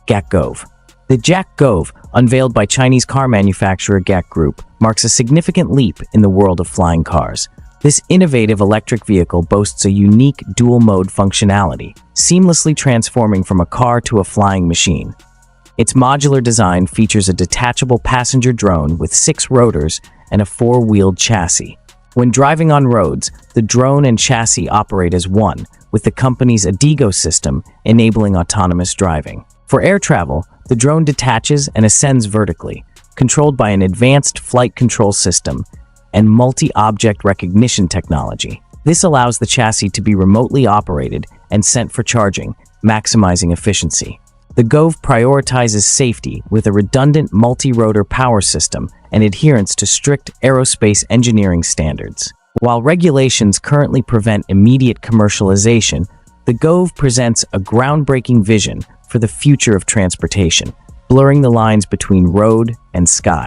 GatGove. The GatGove, unveiled by Chinese car manufacturer GatGroup, marks a significant leap in the world of flying cars. This innovative electric vehicle boasts a unique dual-mode functionality, seamlessly transforming from a car to a flying machine. Its modular design features a detachable passenger drone with 6 rotors and a 4-wheeled chassis. When driving on roads, the drone and chassis operate as one, with the company's ADIGO system enabling autonomous driving. For air travel, the drone detaches and ascends vertically, controlled by an advanced flight control system and multi-object recognition technology. This allows the chassis to be remotely operated and sent for charging, maximizing efficiency. The Gove prioritizes safety with a redundant multi-rotor power system and adherence to strict aerospace engineering standards. While regulations currently prevent immediate commercialization, the Gove presents a groundbreaking vision for the future of transportation, blurring the lines between road and sky.